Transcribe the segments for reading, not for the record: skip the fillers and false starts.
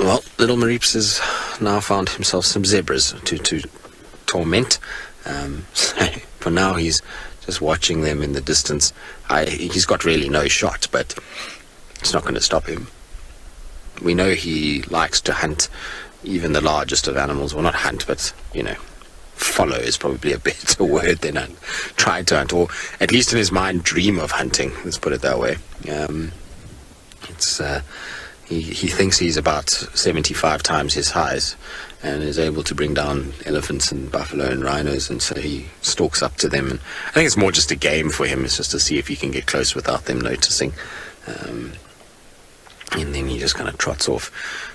Well, little Maribye has now found himself some zebras to torment. So for now, he's just watching them in the distance. He's got really no shot, but it's not going to stop him. We know he likes to hunt even the largest of animals. Well, not hunt, but, follow is probably a better word than try to hunt, or at least in his mind, dream of hunting. Let's put it that way. He thinks he's about 75 times his size and is able to bring down elephants and buffalo and rhinos, and so he stalks up to them. And I think it's more just a game for him. It's just to see if he can get close without them noticing. And then he just kind of trots off.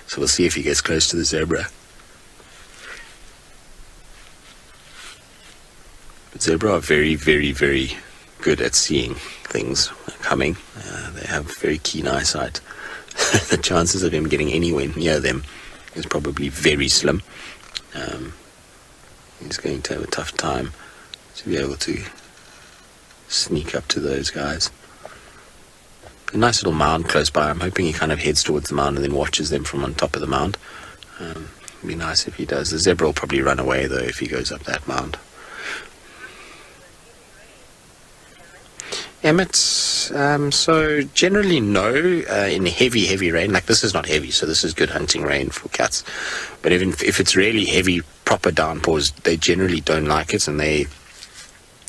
So we'll see if he gets close to the zebra. But zebra are very, very, very good at seeing things coming. They have very keen eyesight. The chances of him getting anywhere near them is probably very slim. He's going to have a tough time to be able to sneak up to those guys. A nice little mound close by. I'm hoping he kind of heads towards the mound and then watches them from on top of the mound. It'd be nice if he does. The zebra will probably run away, though, if he goes up that mound. Emmets, so generally no, in heavy rain. Like, this is not heavy, so this is good hunting rain for cats. But even if it's really heavy, proper downpours, they generally don't like it, and they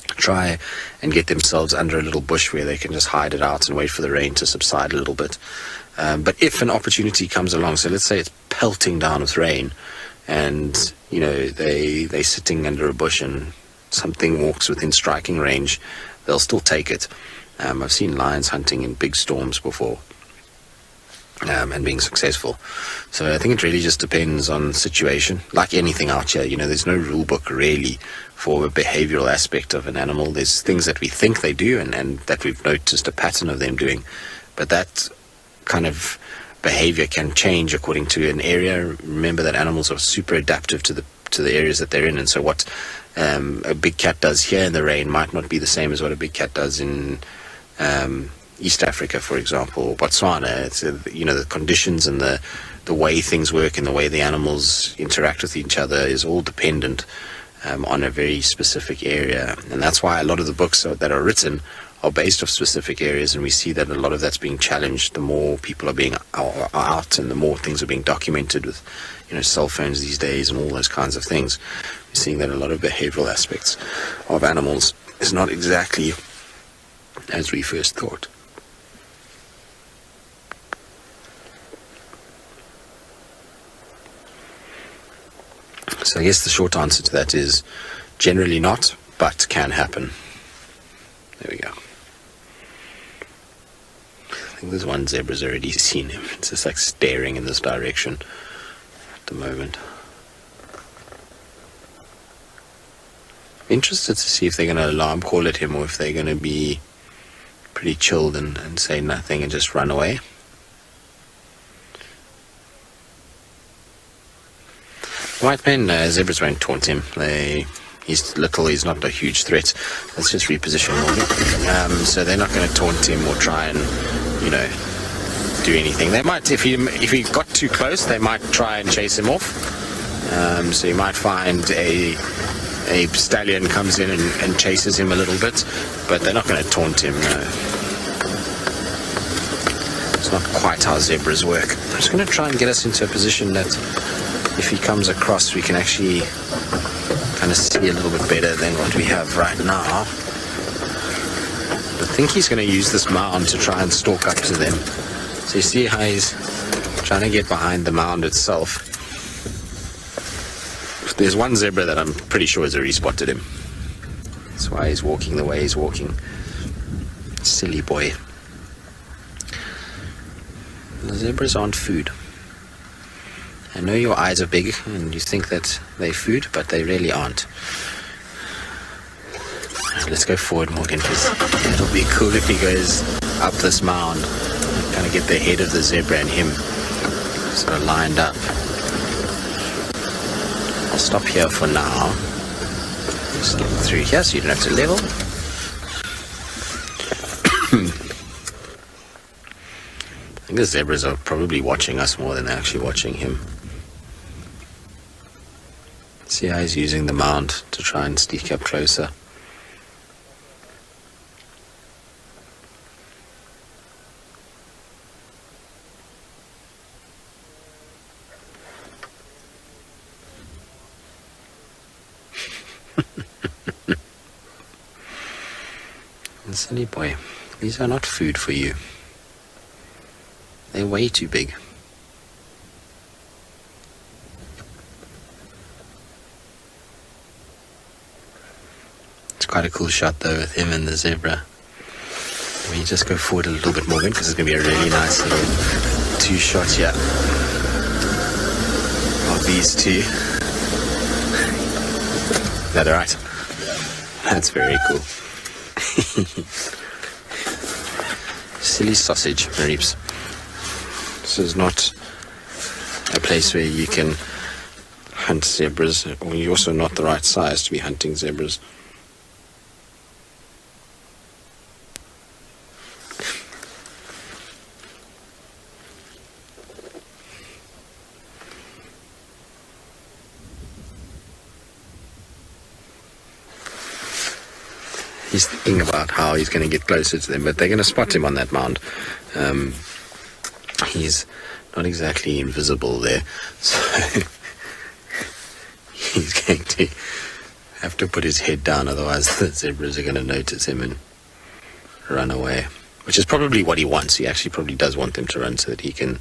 try and get themselves under a little bush where they can just hide it out and wait for the rain to subside a little bit. But if an opportunity comes along, so let's say it's pelting down with rain, and they're sitting under a bush and something walks within striking range, they'll still take it. I've seen lions hunting in big storms before, and being successful. So I think it really just depends on the situation. Like anything out here, there's no rule book really for a behavioral aspect of an animal. There's things that we think they do and that we've noticed a pattern of them doing. But that kind of behavior can change according to an area. Remember that animals are super adaptive to the areas that they're in, and so what a big cat does here in the rain might not be the same as what a big cat does in East Africa, for example, or Botswana. It's the conditions and the way things work and the way the animals interact with each other is all dependent on a very specific area, and that's why a lot of the books that are written are based off specific areas, and we see that a lot of that's being challenged the more people are out and the more things are being documented with cell phones these days and all those kinds of things. We're seeing that a lot of behavioral aspects of animals is not exactly as we first thought. So I guess the short answer to that is generally not, but can happen. There we go. I think there's one zebra's already seen him. It's just like staring in this direction at the moment. Interested to see if they're going to alarm call at him or if they're going to be pretty chilled and say nothing and just run away. White men, zebras won't taunt him. He's little, he's not a huge threat. Let's just reposition Morgan. So they're not going to taunt him or try and, do anything. They might, if he got too close, they might try and chase him off. So you might find a stallion comes in and chases him a little bit, but they're not going to taunt him. No. It's not quite how zebras work. I'm just going to try and get us into a position that if he comes across, we can actually kind of see a little bit better than what we have right now. I think he's going to use this mound to try and stalk up to them. So you see how he's trying to get behind the mound itself. There's one zebra that I'm pretty sure has already spotted him. That's why he's walking the way he's walking. Silly boy. The zebras aren't food. I know your eyes are big and you think that they're food, but they really aren't. Let's go forward, Morgan, because it'll be cool if he goes up this mound. Kind of get the head of the zebra and him sort of lined up. I'll stop here for now. Just get through here so you don't have to level. think the zebras are probably watching us more than they're actually watching him. See how he's using the mount to try and sneak up closer. Silly boy, these are not food for you. They're way too big. It's quite a cool shot though with him and the zebra. Let me just go forward a little bit more because it's going to be a really nice little two shot here of these two. Is that alright? That's very cool. Silly sausage, Maribye. This is not a place where you can hunt zebras, or you're also not the right size to be hunting zebras. He's thinking about how he's going to get closer to them, but they're going to spot him on that mound. He's not exactly invisible there, so he's going to have to put his head down, otherwise the zebras are going to notice him and run away, which is probably what he wants. He actually probably does want them to run so that he can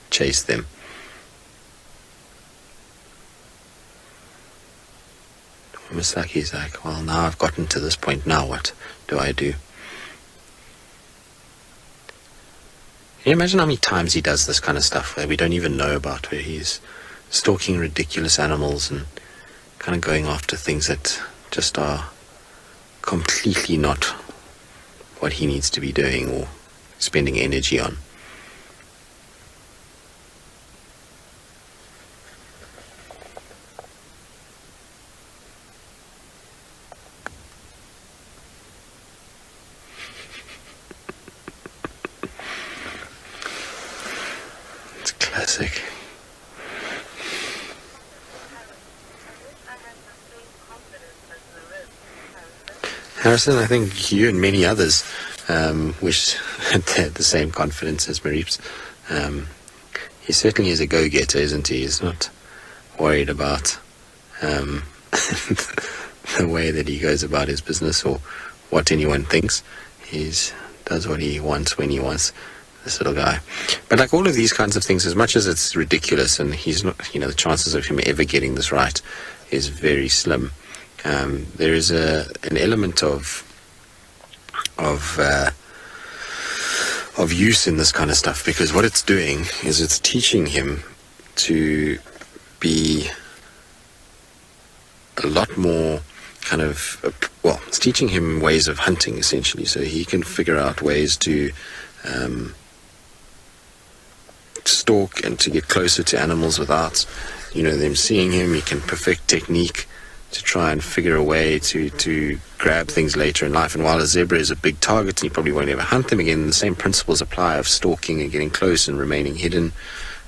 chase them. Almost like he's like, well, now I've gotten to this point, now what do I do? Can you imagine how many times he does this kind of stuff where we don't even know about, where he's stalking ridiculous animals and kind of going after things that just are completely not what he needs to be doing or spending energy on. Classic. Harrison, I think you and many others wish they had the same confidence as Maribye. He certainly is a go-getter, isn't he? He's not worried about the way that he goes about his business or what anyone thinks. He does what he wants when he wants. This little guy. But like all of these kinds of things, as much as it's ridiculous and he's not, the chances of him ever getting this right is very slim. There is an element of use in this kind of stuff, because what it's doing is it's teaching him to be a lot more kind of, it's teaching him ways of hunting essentially, so he can figure out ways to stalk and to get closer to animals without them seeing him. He can perfect technique to try and figure a way to grab things later in life. And while a zebra is a big target and you probably won't ever hunt them again, the same principles apply of stalking and getting close and remaining hidden.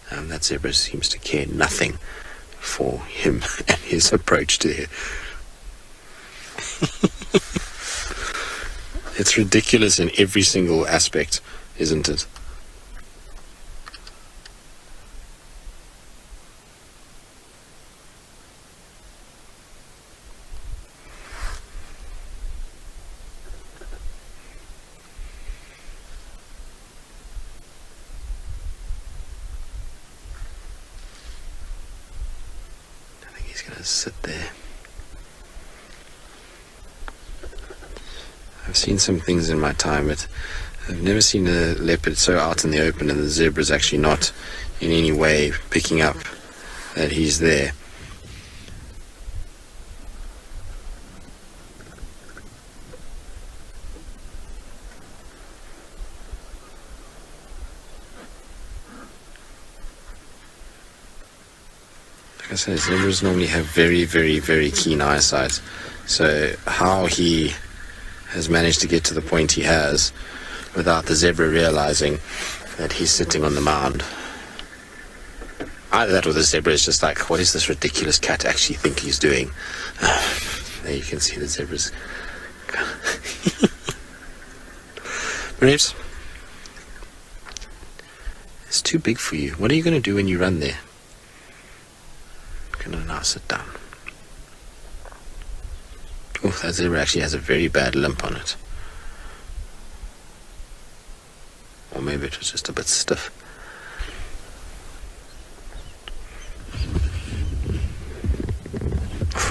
That zebra seems to care nothing for him and his approach to it. It's ridiculous in every single aspect, isn't it? I think he's going to sit there. I've seen some things in my time, but I've never seen a leopard so out in the open, and the zebra's actually not in any way picking up that he's there. Like I say, zebras normally have very, very, very keen eyesight. So how he has managed to get to the point he has without the zebra realizing that he's sitting on the mound. Either that or the zebra is just like, what is this ridiculous cat actually think he's doing? There you can see the zebras. Maribye, it's too big for you. What are you going to do when you run there? I'm going to now sit down. Oh, that zebra actually has a very bad limp on it. Or maybe it was just a bit stiff.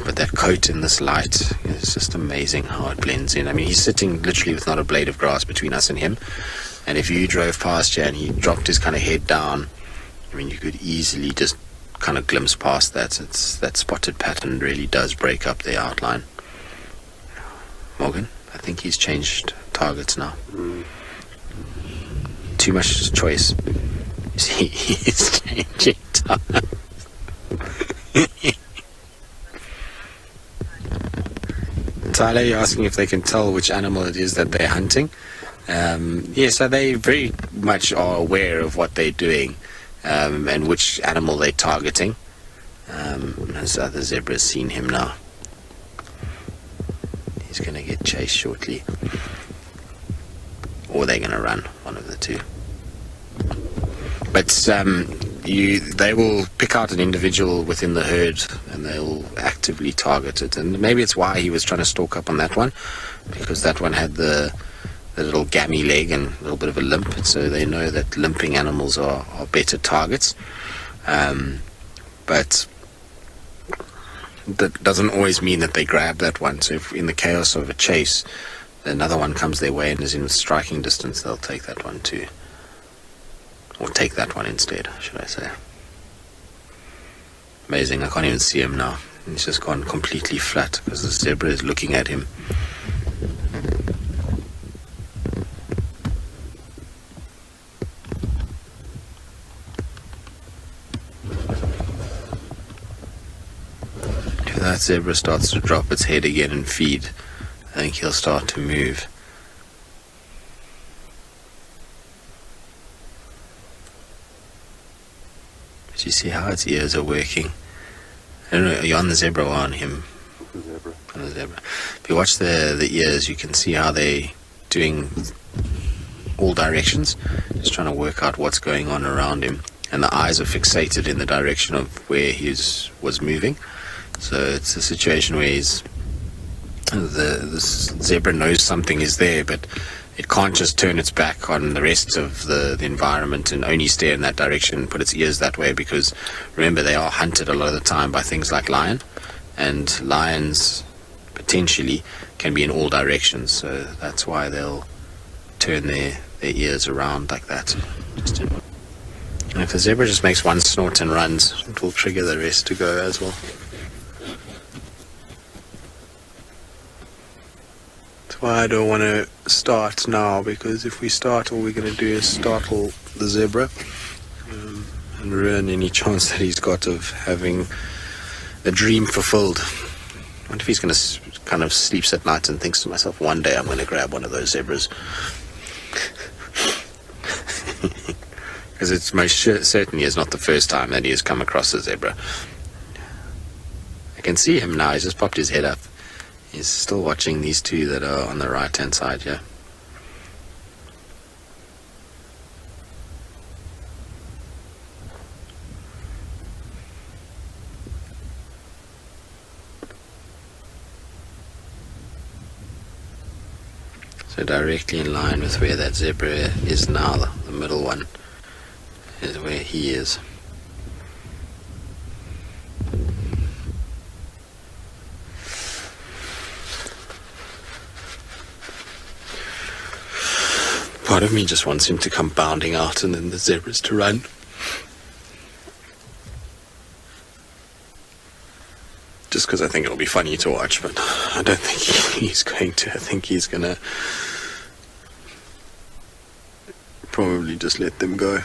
But that coat in this light is just amazing how it blends in. I mean, he's sitting literally with not a blade of grass between us and him. And if you drove past here and he dropped his kind of head down, I mean, you could easily just kind of glimpse past that. That spotted pattern really does break up the outline. Morgan, I think he's changed targets now. Too much choice. You see, he's changing targets. Tyler, you're asking if they can tell which animal it is that they're hunting. So they very much are aware of what they're doing and which animal they're targeting. As the other zebra's seen him now. He's going to get chased shortly. Or they're going to run, one of the two. But they will pick out an individual within the herd and they'll actively target it. And maybe it's why he was trying to stalk up on that one, because that one had the little gammy leg and a little bit of a limp, so they know that limping animals are better targets. But that doesn't always mean that they grab that one. So if in the chaos of a chase another one comes their way and is in striking distance, they'll take that one too. Or take that one instead, should I say. Amazing, I can't even see him now. He's just gone completely flat because the zebra is looking at him. If that zebra starts to drop its head again and feed, I think he'll start to move. Do you see how its ears are working? I don't know, are you on the zebra or on him? The zebra. On the zebra. If you watch the ears, you can see how they're doing all directions, just trying to work out what's going on around him. And the eyes are fixated in the direction of where he was moving. So it's a situation where the zebra knows something is there, but it can't just turn its back on the rest of the environment and only stare in that direction and put its ears that way, because remember, they are hunted a lot of the time by things like lion, and lions potentially can be in all directions, so that's why they'll turn their ears around like that. And if the zebra just makes one snort and runs, it will trigger the rest to go as well. Why I don't want to start now, because if we start, all we're going to do is startle the zebra and ruin any chance that he's got of having a dream fulfilled. I wonder if he's going to kind of sleeps at night and thinks to myself, one day I'm going to grab one of those zebras. Because it's most certainly is not the first time that he has come across a zebra. I can see him now, he's just popped his head up. He's still watching these two that are on the right-hand side here. So directly in line with where that zebra is now, the middle one, is where he is. Part of me just wants him to come bounding out and then the zebras to run. Just because I think it'll be funny to watch, but I don't think he's going to. I think he's going to probably just let them go.